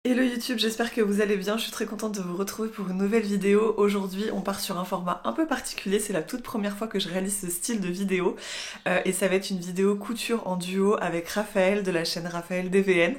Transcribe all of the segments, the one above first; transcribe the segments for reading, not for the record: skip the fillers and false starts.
Hello YouTube, j'espère que vous allez bien, je suis très contente de vous retrouver pour une nouvelle vidéo. Aujourd'hui on part sur un format un peu particulier, c'est la toute première fois que je réalise ce style de vidéo et ça va être une vidéo couture en duo avec Raphaël de la chaîne Raphaël DVN.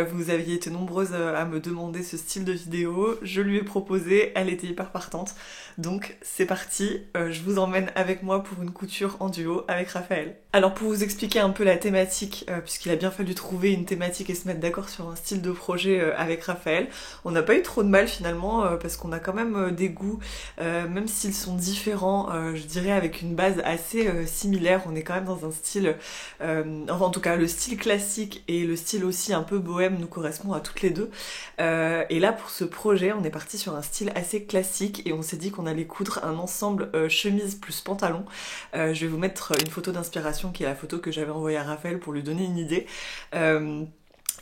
Vous aviez été nombreuses à me demander ce style de vidéo, je lui ai proposé, elle était hyper partante. Donc c'est parti, je vous emmène avec moi pour une couture en duo avec Raphaël. Alors pour vous expliquer un peu la thématique, puisqu'il a bien fallu trouver une thématique et se mettre d'accord sur un style de projet avec Raphaël, on n'a pas eu trop de mal finalement parce qu'on a quand même des goûts, même s'ils sont différents, je dirais avec une base assez similaire. On est quand même dans un style, enfin en tout cas le style classique et le style aussi un peu bohème nous correspond à toutes les deux. Et là pour ce projet on est parti sur un style assez classique et on s'est dit qu'on allait coudre un ensemble chemise plus pantalon. Je vais vous mettre une photo d'inspiration qui est la photo que j'avais envoyée à Raphaël pour lui donner une idée.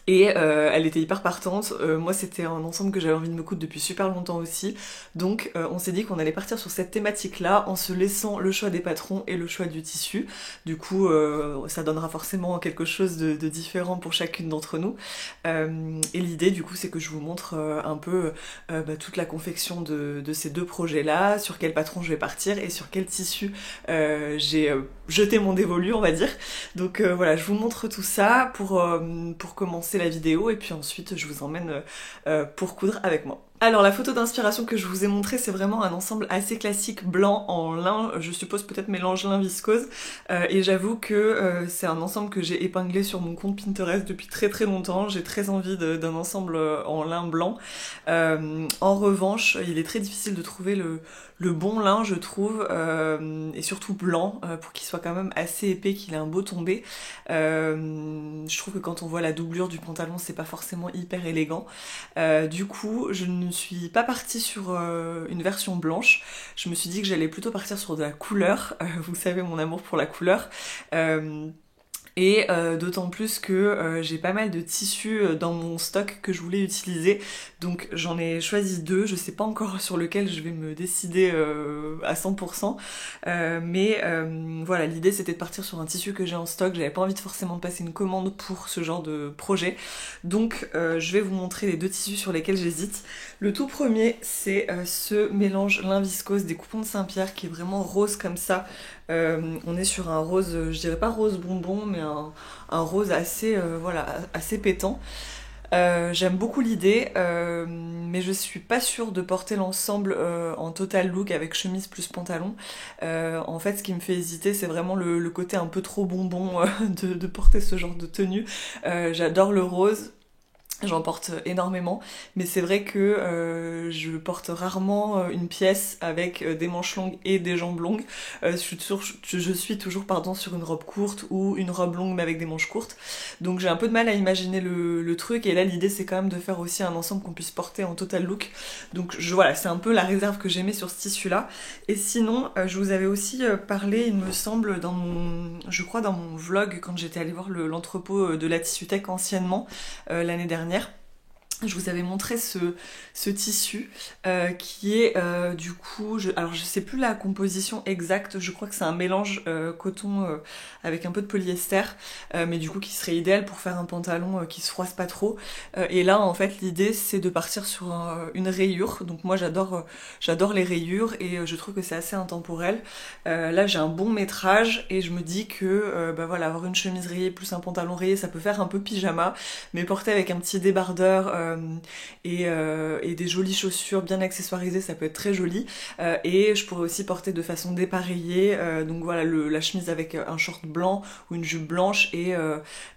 Elle était hyper partante. Moi c'était un ensemble que j'avais envie de me coudre depuis super longtemps aussi. Donc on s'est dit qu'on allait partir sur cette thématique là en se laissant le choix des patrons et le choix du tissu. Du coup ça donnera forcément quelque chose de différent pour chacune d'entre nous. Et l'idée du coup c'est que je vous montre un peu toute la confection de ces deux projets là, sur quel patron je vais partir et sur quel tissu j'ai jeté mon dévolu on va dire. Donc voilà, je vous montre tout ça pour commencer la vidéo et puis ensuite je vous emmène pour coudre avec moi. Alors la photo d'inspiration que je vous ai montrée c'est vraiment un ensemble assez classique blanc en lin, je suppose peut-être mélange lin viscose et j'avoue que c'est un ensemble que j'ai épinglé sur mon compte Pinterest depuis très très longtemps, j'ai très envie d'un ensemble en lin blanc. En revanche il est très difficile de trouver le bon lin je trouve et surtout blanc pour qu'il soit quand même assez épais, qu'il ait un beau tombé. Je trouve que quand on voit la doublure du pantalon c'est pas forcément hyper élégant. Du coup je ne suis pas partie sur une version blanche, je me suis dit que j'allais plutôt partir sur de la couleur, vous savez mon amour pour la couleur. Et d'autant plus que j'ai pas mal de tissus dans mon stock que je voulais utiliser, donc j'en ai choisi deux, je sais pas encore sur lequel je vais me décider à 100%, mais voilà, l'idée c'était de partir sur un tissu que j'ai en stock, j'avais pas envie de forcément passer une commande pour ce genre de projet, donc je vais vous montrer les deux tissus sur lesquels j'hésite. Le tout premier c'est ce mélange lin viscose des coupons de Saint-Pierre qui est vraiment rose comme ça. On est sur un rose, je dirais pas rose bonbon, mais un rose assez, voilà, assez pétant. J'aime beaucoup l'idée, mais je suis pas sûre de porter l'ensemble en total look avec chemise plus pantalon. En fait, ce qui me fait hésiter, c'est vraiment le côté un peu trop bonbon de porter ce genre de tenue. J'adore le rose. J'en porte énormément, mais c'est vrai que je porte rarement une pièce avec des manches longues et des jambes longues. Je suis toujours pardon, sur une robe courte ou une robe longue mais avec des manches courtes. Donc j'ai un peu de mal à imaginer le truc, et là l'idée c'est quand même de faire aussi un ensemble qu'on puisse porter en total look. Donc voilà, c'est un peu la réserve que j'ai mis sur ce tissu là. Et sinon, je vous avais aussi parlé, il me semble, je crois dans mon vlog, quand j'étais allée voir l'entrepôt de la Tissutech anciennement, l'année dernière. Je vous avais montré ce tissu qui est du coup, alors je sais plus la composition exacte, je crois que c'est un mélange coton avec un peu de polyester, mais du coup qui serait idéal pour faire un pantalon qui se froisse pas trop. Et là en fait l'idée c'est de partir sur une rayure, donc moi j'adore les rayures et je trouve que c'est assez intemporel. Là j'ai un bon métrage et je me dis que bah voilà, avoir une chemise rayée plus un pantalon rayé ça peut faire un peu pyjama, mais porter avec un petit débardeur et des jolies chaussures bien accessoirisées, ça peut être très joli. Et je pourrais aussi porter de façon dépareillée, donc voilà, la chemise avec un short blanc ou une jupe blanche et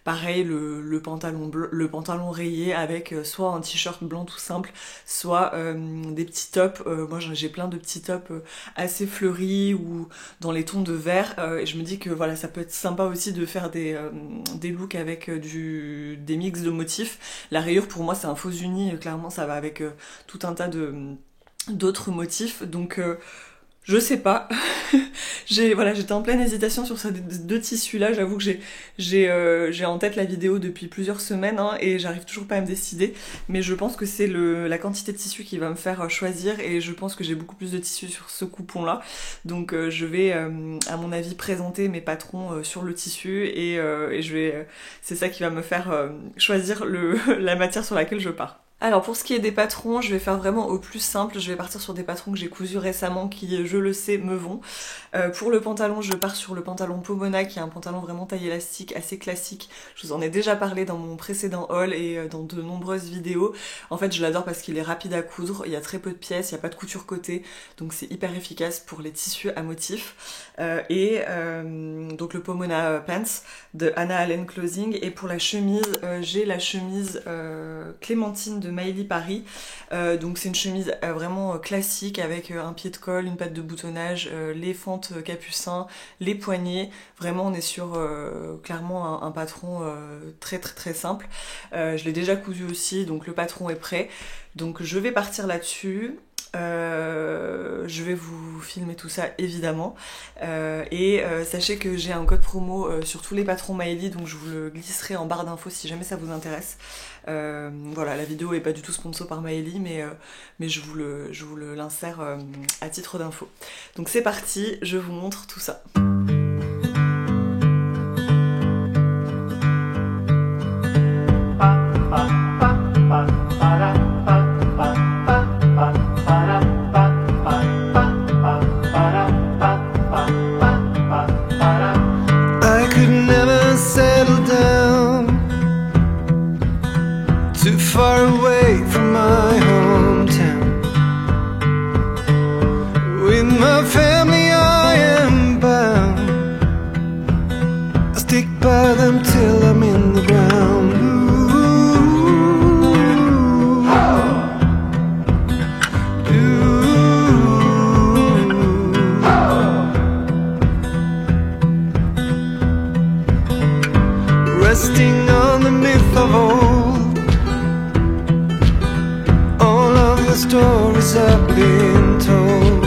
pareil le pantalon rayé avec soit un t-shirt blanc tout simple, soit des petits tops. Moi j'ai plein de petits tops assez fleuris ou dans les tons de vert, et je me dis que voilà, ça peut être sympa aussi de faire des looks avec des mix de motifs. La rayure pour moi c'est un faux uni, clairement ça va avec tout un tas d'autres motifs, donc je sais pas. Voilà, j'étais en pleine hésitation sur ces deux tissus là, j'avoue que j'ai en tête la vidéo depuis plusieurs semaines hein, et j'arrive toujours pas à me décider, mais je pense que c'est la quantité de tissu qui va me faire choisir, et je pense que j'ai beaucoup plus de tissu sur ce coupon là, donc je vais à mon avis présenter mes patrons sur le tissu et c'est ça qui va me faire choisir la matière sur laquelle je pars. Alors pour ce qui est des patrons, je vais faire vraiment au plus simple, je vais partir sur des patrons que j'ai cousus récemment qui, je le sais, me vont. Pour le pantalon, je pars sur le pantalon Pomona qui est un pantalon vraiment taille élastique, assez classique. Je vous en ai déjà parlé dans mon précédent haul et dans de nombreuses vidéos. En fait je l'adore parce qu'il est rapide à coudre, il y a très peu de pièces, il n'y a pas de couture côté, donc c'est hyper efficace pour les tissus à motifs. Donc le Pomona Pants de Anna Allen Clothing, et pour la chemise, j'ai la chemise Clémentine de Maëlie Paris. Donc c'est une chemise vraiment classique avec un pied de colle, une patte de boutonnage, les fentes capucin, les poignets. Vraiment on est sur clairement un patron très simple. Je l'ai déjà cousu aussi, donc le patron est prêt. Donc je vais partir là-dessus. Je vais vous filmer tout ça évidemment, sachez que j'ai un code promo sur tous les patrons Maëlie, donc je vous le glisserai en barre d'infos si jamais ça vous intéresse. Voilà, la vidéo est pas du tout sponsor par Maëlie, mais je vous l'insère à titre d'info. Donc c'est parti, je vous montre tout ça. Far away from my hometown. With my family I am bound. I stick by them till I'm in the ground. Resting on the myth of old, stories have been told.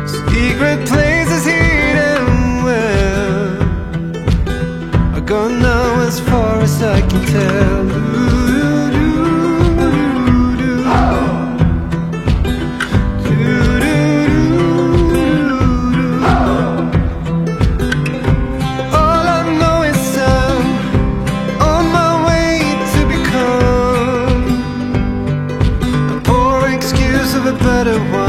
Secret places hidden well are gone now as far as I can tell. All I know is I'm on my way to become a better one.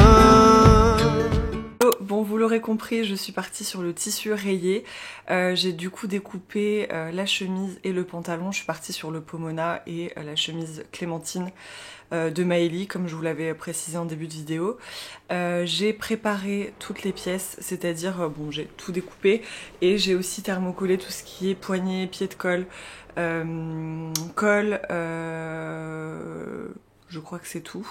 Bon, vous l'aurez compris, je suis partie sur le tissu rayé. J'ai du coup découpé la chemise et le pantalon. Je suis partie sur le Pomona et la chemise Clémentine de Maëlie, comme je vous l'avais précisé en début de vidéo. J'ai préparé toutes les pièces, c'est-à-dire, bon, j'ai tout découpé et j'ai aussi thermocollé tout ce qui est poignet, pied de colle, col, je crois que c'est tout.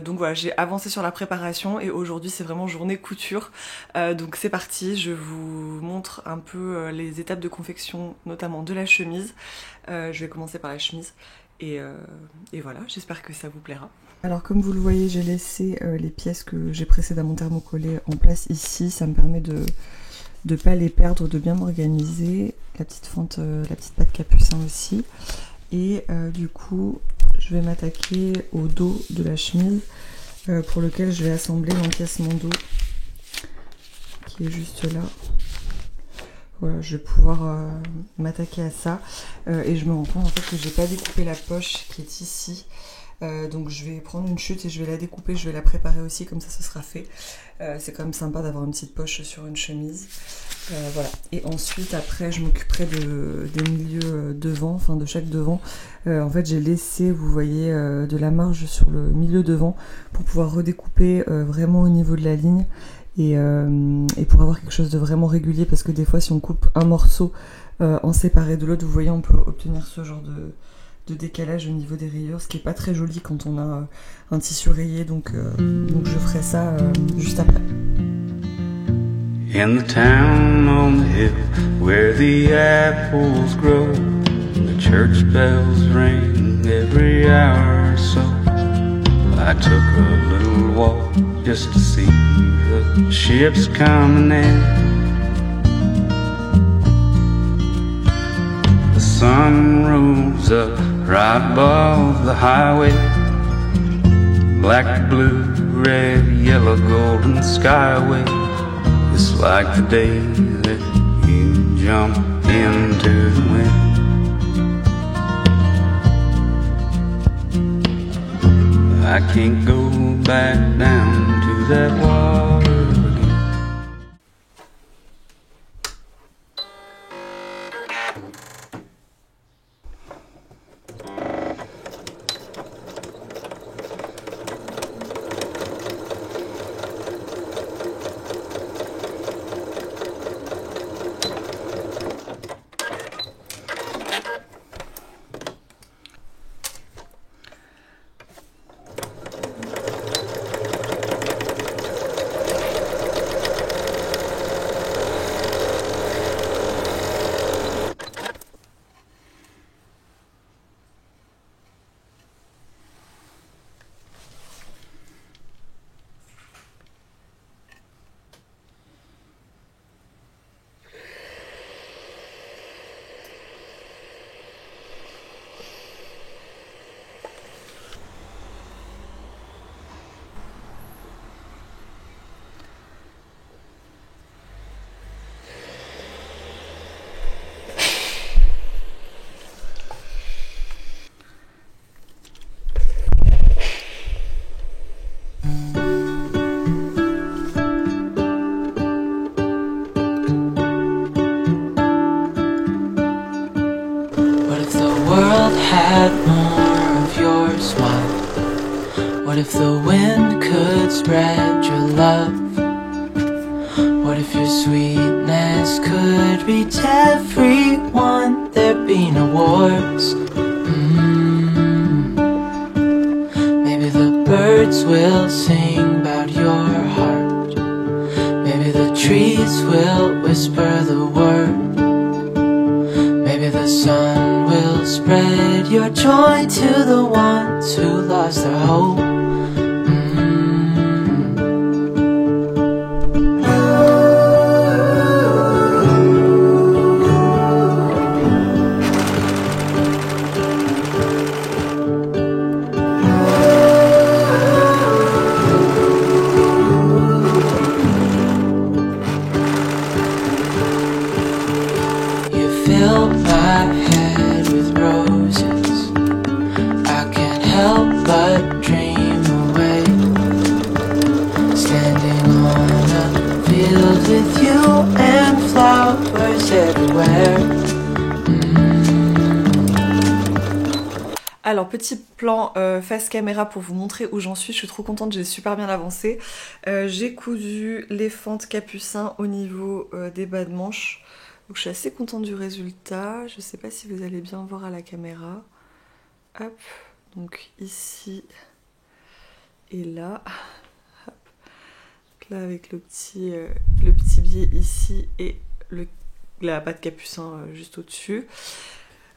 Donc voilà, j'ai avancé sur la préparation et aujourd'hui c'est vraiment journée couture. Donc c'est parti, je vous montre un peu les étapes de confection, notamment de la chemise. Je vais commencer par la chemise et voilà, j'espère que ça vous plaira. Alors comme vous le voyez, j'ai laissé les pièces que j'ai précédemment thermocollées en place ici. Ça me permet de ne pas les perdre, de bien m'organiser. La petite fente, la petite patte capucin aussi. Et du coup, je vais m'attaquer au dos de la chemise pour lequel je vais assembler l'encaissement dos qui est juste là. Voilà, je vais pouvoir m'attaquer à ça. Et je me rends compte en fait que j'ai pas découpé la poche qui est ici. Donc je vais prendre une chute et je vais la découper, je vais la préparer aussi, comme ça ce sera fait. C'est quand même sympa d'avoir une petite poche sur une chemise. Voilà. Et ensuite après je m'occuperai des milieux devant, enfin de chaque devant. En fait j'ai laissé, vous voyez, de la marge sur le milieu devant pour pouvoir redécouper vraiment au niveau de la ligne. Et pour avoir quelque chose de vraiment régulier, parce que des fois si on coupe un morceau en séparé de l'autre, vous voyez, on peut obtenir ce genre de décalage au niveau des rayures, ce qui est pas très joli quand on a un tissu rayé, donc je ferai ça juste après. In the town on the hill where the apples grow, the church bells ring every hour or so. I took a little walk just to see the ships coming in. The sun rose up right above the highway. Black, blue, red, yellow, golden skyway. It's like the day that you jump into the wind. I can't go back down to that water again. Had more of your smile. What if the wind could spread your love? What if your sweetness could reach everyone? There'd be no wars. Maybe the birds will sing about your heart. Maybe the trees will whisper the word. Maybe the sun will spread your joy to the ones who lost their hope. You fill my head with roses. I can't help but dream away, standing on a field with you and flowers everywhere. Alors petit plan face caméra pour vous montrer où j'en suis, je suis trop contente, j'ai super bien avancé. J'ai cousu les fentes capucin au niveau des bas de manche. Donc je suis assez contente du résultat, je sais pas si vous allez bien voir à la caméra. Hop, donc ici et là. Hop. Donc là avec le petit biais ici et la patte capucin juste au-dessus.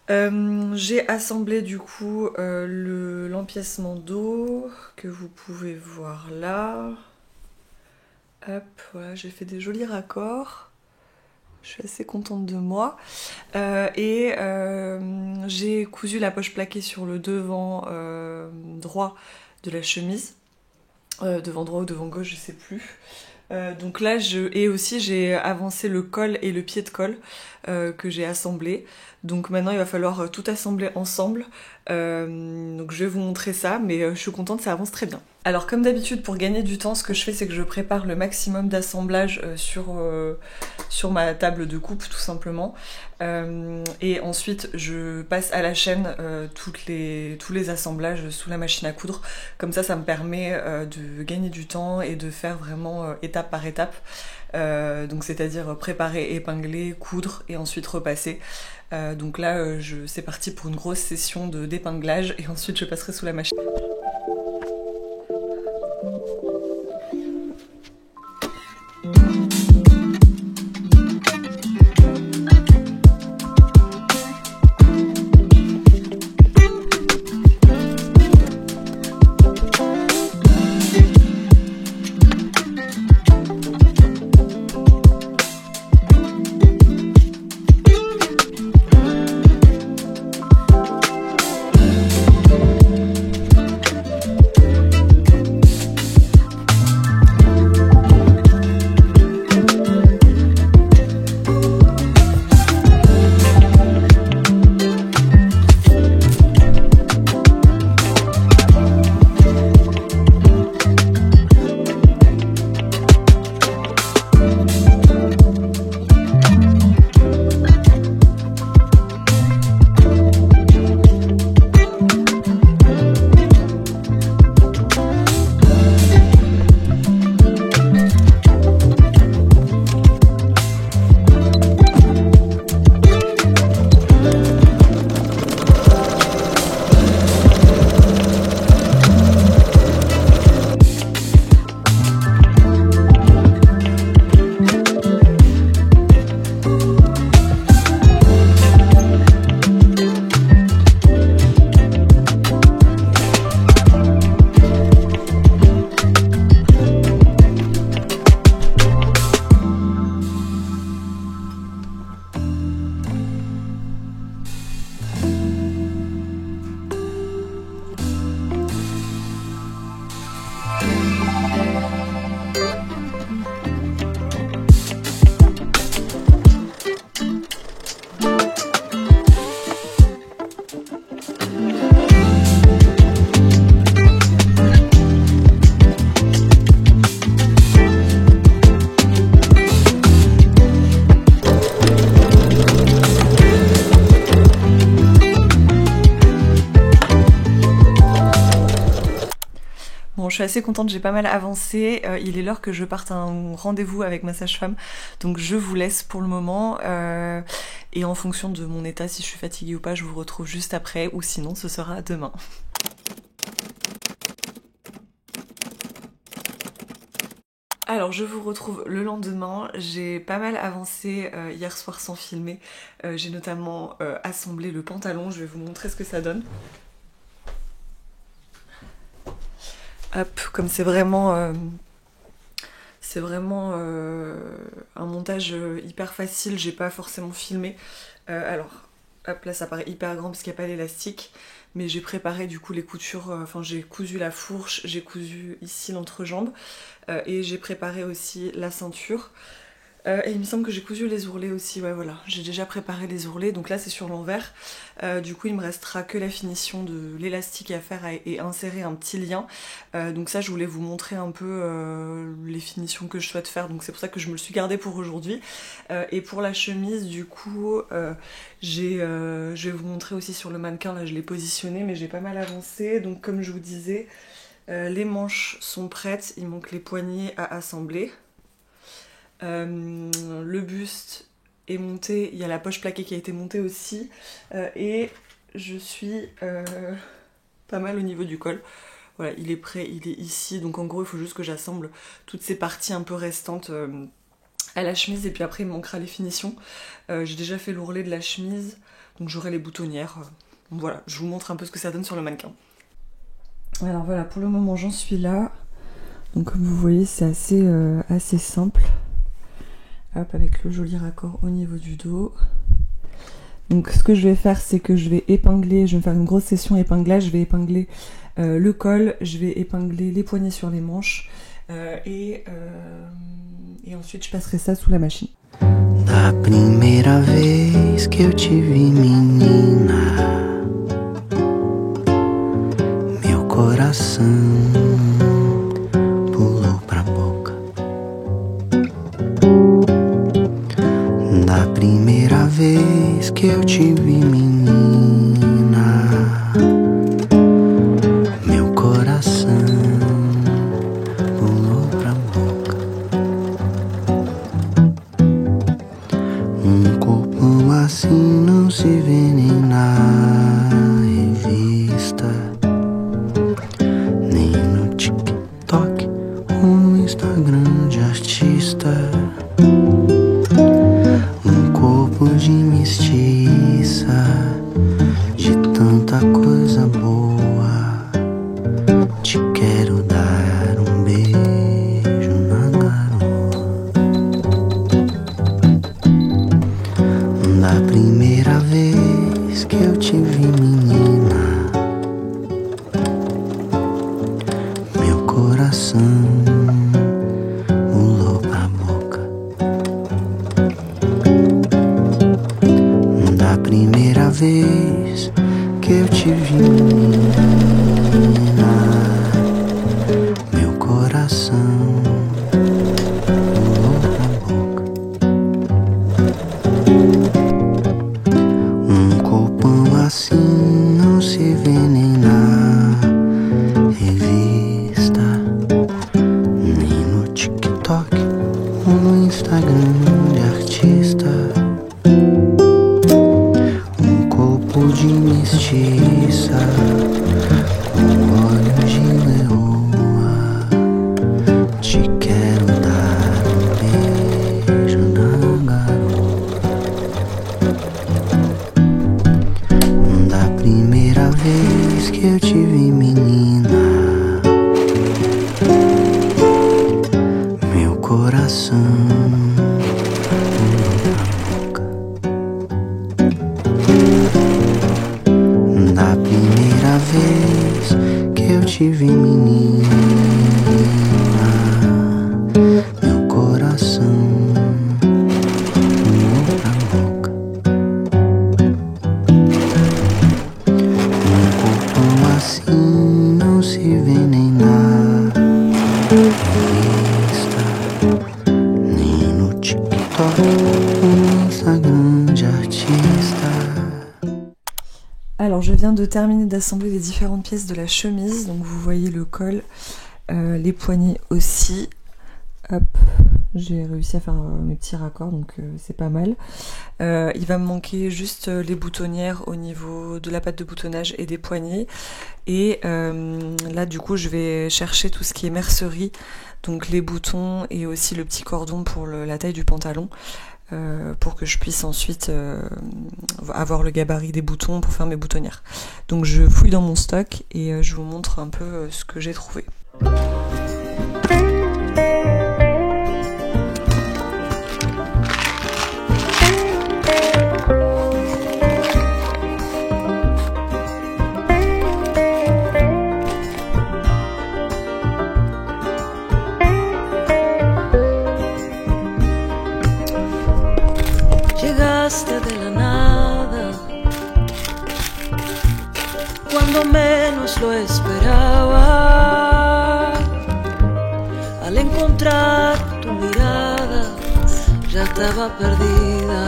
J'ai assemblé du coup l'empiècement dos que vous pouvez voir là. Hop, voilà, j'ai fait des jolis raccords. Je suis assez contente de moi. J'ai cousu la poche plaquée sur le devant droit de la chemise. Devant droit ou devant gauche, je sais plus. Donc là, j'ai avancé le col et le pied de col que j'ai assemblé. Donc maintenant, il va falloir tout assembler ensemble. Donc je vais vous montrer ça, mais je suis contente, ça avance très bien. Alors comme d'habitude, pour gagner du temps, ce que je fais, c'est que je prépare le maximum d'assemblage sur ma table de coupe, tout simplement. Et ensuite, je passe à la chaîne tous les assemblages sous la machine à coudre. Comme ça me permet de gagner du temps et de faire vraiment étape par étape. Donc c'est-à-dire préparer, épingler, coudre et ensuite repasser. Donc là, c'est parti pour une grosse session d'épinglage et ensuite je passerai sous la machine. je suis assez contente, j'ai pas mal avancé. Il est l'heure que je parte à un rendez-vous avec ma sage-femme, donc je vous laisse pour le moment. Et en fonction de mon état, si je suis fatiguée ou pas, je vous retrouve juste après, ou sinon ce sera demain. Alors je vous retrouve le lendemain, j'ai pas mal avancé hier soir sans filmer, j'ai notamment assemblé le pantalon, je vais vous montrer ce que ça donne. Hop, comme c'est vraiment un montage hyper facile, j'ai pas forcément filmé. Alors, hop là ça paraît hyper grand parce qu'il n'y a pas d'élastique, mais j'ai préparé du coup les coutures, enfin j'ai cousu la fourche, j'ai cousu ici l'entrejambe, et j'ai préparé aussi la ceinture. Et il me semble que j'ai cousu les ourlets aussi, ouais voilà, j'ai déjà préparé les ourlets, donc là c'est sur l'envers. Du coup il me restera que la finition de l'élastique à faire et insérer un petit lien. Donc ça je voulais vous montrer un peu les finitions que je souhaite faire, donc c'est pour ça que je me le suis gardé pour aujourd'hui. Et pour la chemise du coup, je vais vous montrer aussi sur le mannequin, là je l'ai positionné mais j'ai pas mal avancé. Donc comme je vous disais, les manches sont prêtes, il manque les poignets à assembler. Le buste est monté, il y a la poche plaquée qui a été montée aussi, et je suis pas mal au niveau du col. Voilà, il est prêt, il est ici, donc en gros il faut juste que j'assemble toutes ces parties un peu restantes à la chemise, et puis après il me manquera les finitions. J'ai déjà fait l'ourlet de la chemise, donc j'aurai les boutonnières. Donc voilà, je vous montre un peu ce que ça donne sur le mannequin. Alors voilà, pour le moment j'en suis là, donc comme vous voyez c'est assez simple. Hop, avec le joli raccord au niveau du dos. Donc ce que je vais faire, c'est que je vais épingler, je vais faire une grosse session épinglage, je vais épingler le col, je vais épingler les poignets sur les manches, et ensuite je passerai ça sous la machine. Da primeira vez que eu te vi, menina, meu coração pulou pra boca. Da primeira vez que eu te vi, menina, meu coração pulou pra boca. Corpo assim não se vê nem na revista, nem no TikTok ou no Instagram de artista. Corpo de mestiça, de tanta coisa boa. Te quero dar beijo na garoa. Da primeira vez que eu te vi, menina, meu coração pulou pra boca. Da primeira vez que eu te vi, menina, meu coração pulou pra boca. Corpão assim não se vê nem na revista, nem no TikTok ou no Instagram de artista. Corpo de mestiça, olhos de leoa. Te quero dar beijo na garoa. Da primeira vez que eu te vi, menina, meu coração pulou pra boca. Da primeira vez que eu te vi, menina, meu coração pulou pra boca. Corpo assim não se vê nem na revista, nem no TikTok ou no Instagram de artista. Alors je viens de terminer d'assembler les différentes pièces de la chemise, donc vous voyez le col, les poignets aussi. Hop, j'ai réussi à faire mes petits raccords, donc c'est pas mal. Il va me manquer juste les boutonnières au niveau de la patte de boutonnage et des poignets. Et là du coup je vais chercher tout ce qui est mercerie, donc les boutons et aussi le petit cordon pour la taille du pantalon, pour que je puisse ensuite avoir le gabarit des boutons pour faire mes boutonnières. Donc je fouille dans mon stock et je vous montre un peu ce que j'ai trouvé. De la nada, cuando menos lo esperaba. Al encontrar tu mirada, ya estaba perdida.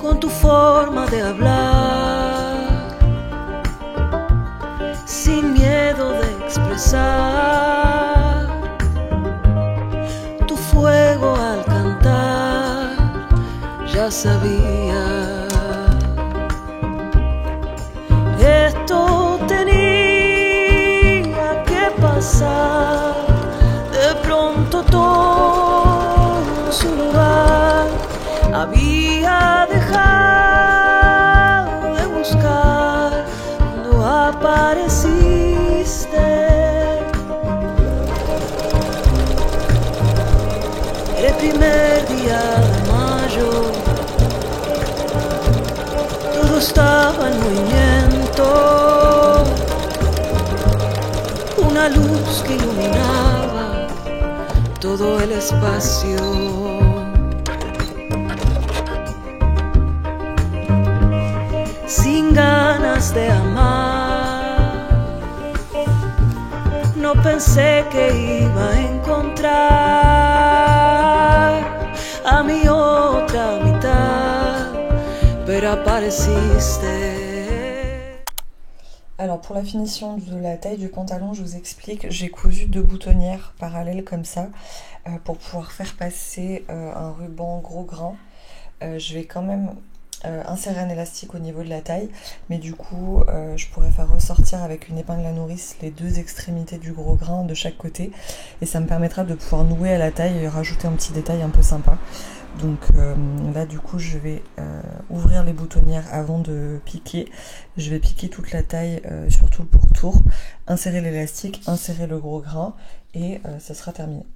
Con tu forma de hablar, sin miedo de expresar. Fuego al cantar, ya sabía. Esto tenía que pasar, de pronto todo en su lugar. Había dejado de buscar cuando apareciste. El primer día de mayo, todo estaba en movimiento, una luz que iluminaba todo el espacio. Sin ganas de amar, no pensé que iba a encontrar a mi otra mitad, pero apareciste. Alors pour la finition de la taille du pantalon, je vous explique, j'ai cousu 2 boutonnières parallèles comme ça pour pouvoir faire passer un ruban gros grain. Je vais quand même insérer un élastique au niveau de la taille, mais du coup je pourrais faire ressortir avec une épingle à nourrice les 2 extrémités du gros grain de chaque côté, et ça me permettra de pouvoir nouer à la taille et rajouter un petit détail un peu sympa. Donc là du coup je vais ouvrir les boutonnières avant de piquer. Je vais piquer toute la taille sur tout le pourtour, insérer l'élastique, insérer le gros grain, et ça sera terminé.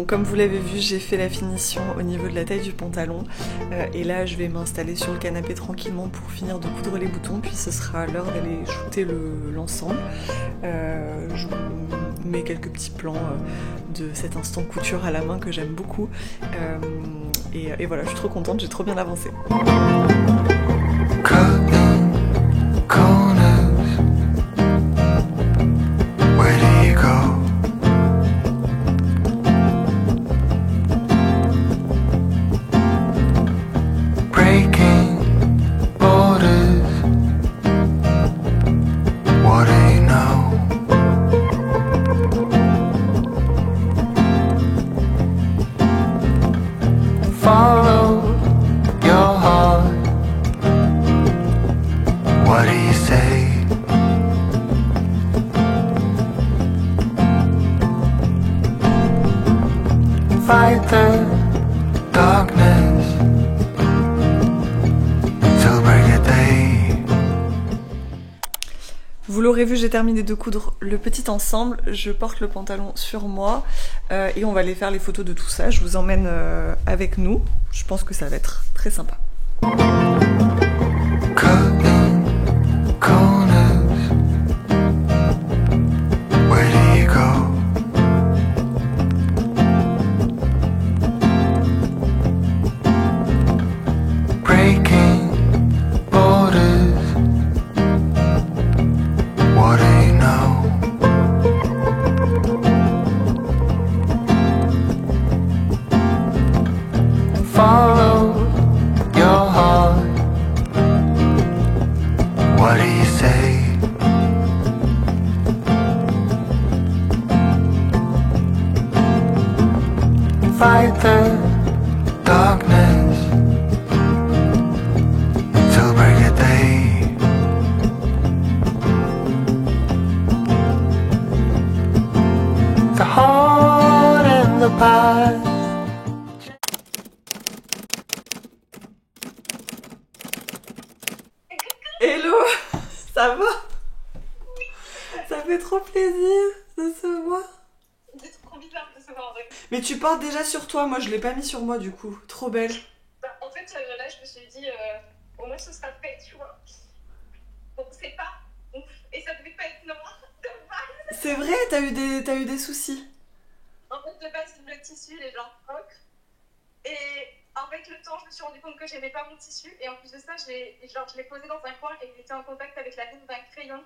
Comme vous l'avez vu, j'ai fait la finition au niveau de la taille du pantalon et là je vais m'installer sur le canapé tranquillement pour finir de coudre les boutons, puis ce sera l'heure d'aller shooter l'ensemble. Je vous mets quelques petits plans de cet instant couture à la main que j'aime beaucoup, et voilà, je suis trop contente, j'ai trop bien avancé. fight the darkness till break of day. Vous l'aurez vu, j'ai terminé de coudre le petit ensemble. Je porte le pantalon sur moi et on va aller faire les photos de tout ça. Je vous emmène avec nous. Je pense que ça va être très sympa. Fight the darkness till break of day. The heart and the past. Hello, ça va? Ça fait trop plaisir de se voir. C'est trop bizarre de se voir en vrai. Mais tu portes déjà sur toi, moi je l'ai pas mis sur moi du coup. Trop belle. Bah, en fait, là, je me suis dit, au moins ce sera fait, tu vois. Bon, c'est pas ouf. Et ça devait pas être noir de base. C'est vrai, t'as eu des soucis. En fait, de base, le tissu, les gens ocre. Et avec le temps, je me suis rendu compte que j'aimais pas mon tissu. Et en plus de ça, je l'ai posé dans un coin et il était en contact avec la ligne d'un crayon.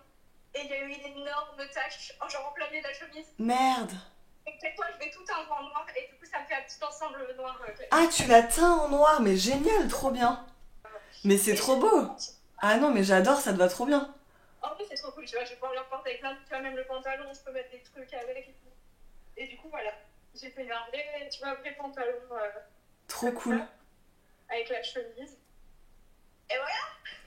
Et il y a eu une énorme tache, genre en plein milieu de la chemise. Merde. Et peut-être moi, je vais tout teindre en noir. Et du coup, ça me fait un petit ensemble noir. Ah, tu l'as teint en noir, mais génial, trop bien. Mais c'est trop beau. Ah non, mais j'adore, ça te va trop bien. En vrai, c'est trop cool, tu vois, je vais pouvoir le reporter avec plein de, tu vois, même le pantalon, je peux mettre des trucs avec et tout. Et du coup, voilà, j'ai fait un vrai, tu vois, un vrai pantalon. Trop cool. Ça, avec la chemise. Et voilà.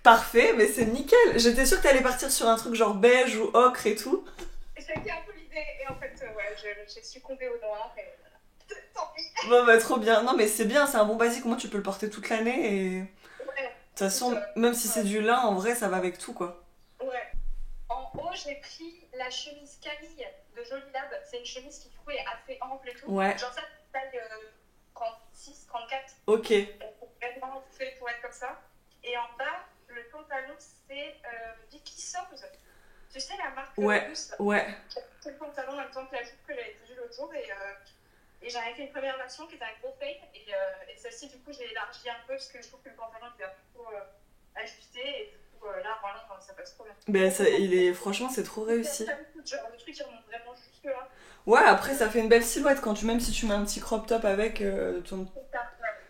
Parfait, mais c'est nickel. J'étais sûre que t'allais partir sur un truc genre beige ou ocre et tout. Et ça a été un peu l'idée, et en fait, ouais, j'ai succombé au noir, et tant pis. Bon bah trop bien. Non mais c'est bien, c'est un bon basique, moi tu peux le porter toute l'année et... Ouais. De toute façon, même si c'est du lin, en vrai ça va avec tout quoi. Ouais. En haut, j'ai pris la chemise Camille de Jolie Lab. C'est une chemise qui du coup est assez ample et tout. Ouais. Genre ça, taille 36, 34. Ok. Vraiment fait pour être comme ça. Et en bas, le pantalon, c'est Vicky Soms. Tu sais, la marque russe. Ouais. C'est le pantalon en même temps que la jupe que j'avais vue l'autre jour. Et j'avais fait une première version qui était un gros fail. Et celle-ci, du coup, je l'ai élargie un peu parce que je trouve que le pantalon était un peu trop ajusté. Et du coup, là, vraiment, ça passe trop bien. Ben franchement, c'est trop réussi. Genre, le truc, il remonte vraiment jusque là. Ouais, après ça fait une belle silhouette quand même si tu mets un petit crop top avec,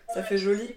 ça fait joli.